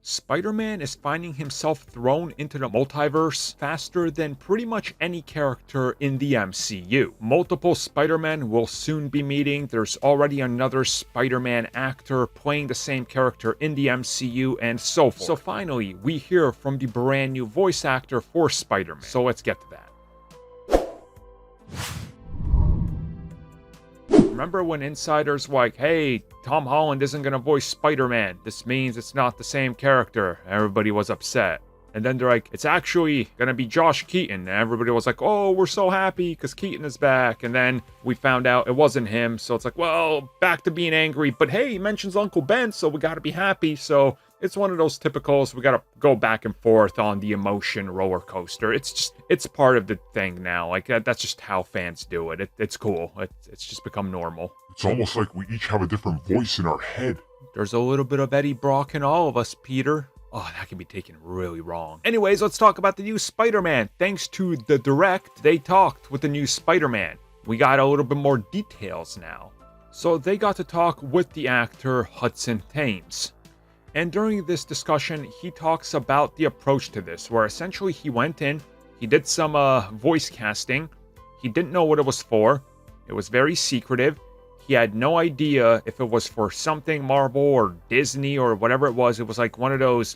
Spider-Man is finding himself thrown into the multiverse faster than pretty much any character in the MCU. Multiple Spider-Men will soon be meeting. There's already another Spider-Man actor playing the same character in the MCU and so forth. So finally, we hear from the brand new voice actor for Spider-Man. So let's get to that. Remember when insiders were like, hey, Tom Holland isn't going to voice Spider-Man. This means it's not the same character. Everybody was upset. And then they're like, it's actually going to be Josh Keaton. And everybody was like, oh, we're so happy because Keaton is back. And then we found out it wasn't him. So it's like, well, back to being angry. But hey, he mentions Uncle Ben, so we got to be happy. So it's one of those typicals. We got to go back and forth on the emotion roller coaster. It's part of the thing now. Like, that's just how fans do it. It's cool. It's just become normal. It's almost like we each have a different voice in our head. There's a little bit of Eddie Brock in all of us, Peter. Oh, that can be taken really wrong. Anyways, let's talk about the new Spider-Man. Thanks to the Direct, they talked with the new Spider-Man. We got a little bit more details now. So they got to talk with the actor Hudson Thames. And during this discussion, he talks about the approach to this, where essentially he went in, he did some voice casting, he didn't know what it was for, it was very secretive, he had no idea if it was for something Marvel or Disney or whatever it was like one of those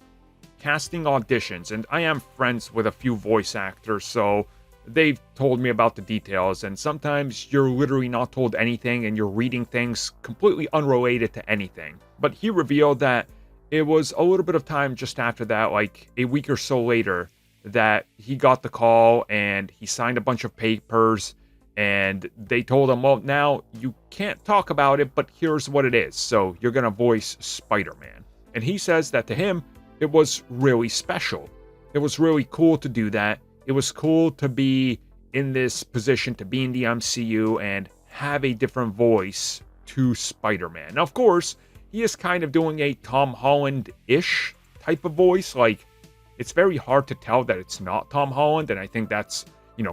casting auditions, and I am friends with a few voice actors, so they've told me about the details, and sometimes you're literally not told anything and you're reading things completely unrelated to anything. But he revealed that it was a little bit of time just after that, like a week or so later, that he got the call and he signed a bunch of papers and they told him, well, now you can't talk about it, but here's what it is. So you're going to voice Spider-Man. And he says that to him, it was really special. It was really cool to do that. It was cool to be in this position, to be in the MCU and have a different voice to Spider-Man. Now, of course, he is kind of doing a Tom Holland-ish type of voice. Like, it's very hard to tell that it's not Tom Holland, and I think that's,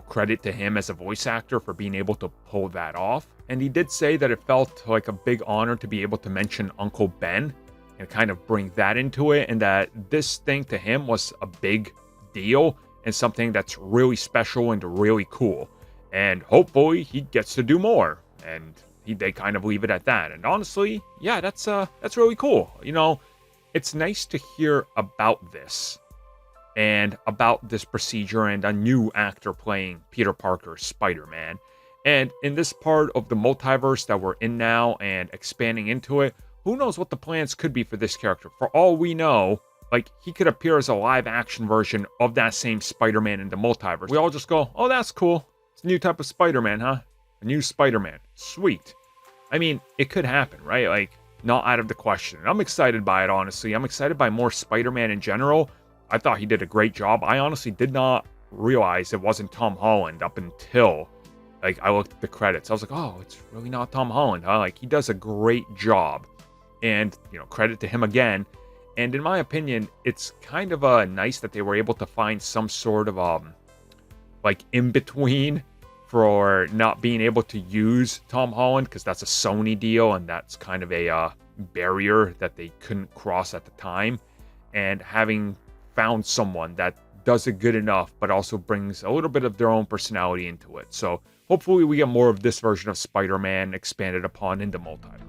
credit to him as a voice actor for being able to pull that off. And he did say that it felt like a big honor to be able to mention Uncle Ben and kind of bring that into it, and that this thing to him was a big deal and something that's really special and really cool. And hopefully he gets to do more. And they kind of leave it at that. And honestly, yeah, that's really cool. It's nice to hear about this and about this procedure and a new actor playing Peter Parker's Spider-Man. And in this part of the multiverse that we're in now and expanding into it, who knows what the plans could be for this character? For all we know, like, he could appear as a live-action version of that same Spider-Man in the multiverse. We all just go, oh, that's cool. It's a new type of Spider-Man, huh? A new Spider-Man. Sweet. I mean, it could happen, right? Like, not out of the question. I'm excited by it, honestly. I'm excited by more Spider-Man in general. I thought he did a great job. I honestly did not realize it wasn't Tom Holland up until, like, I looked at the credits. I was like, oh, it's really not Tom Holland, huh? Like, he does a great job. And, credit to him again. And in my opinion, it's kind of nice that they were able to find some sort of, in-between for not being able to use Tom Holland, because that's a Sony deal, and that's kind of a barrier that they couldn't cross at the time. And having found someone that does it good enough, but also brings a little bit of their own personality into it. So hopefully we get more of this version of Spider-Man expanded upon in the multiverse.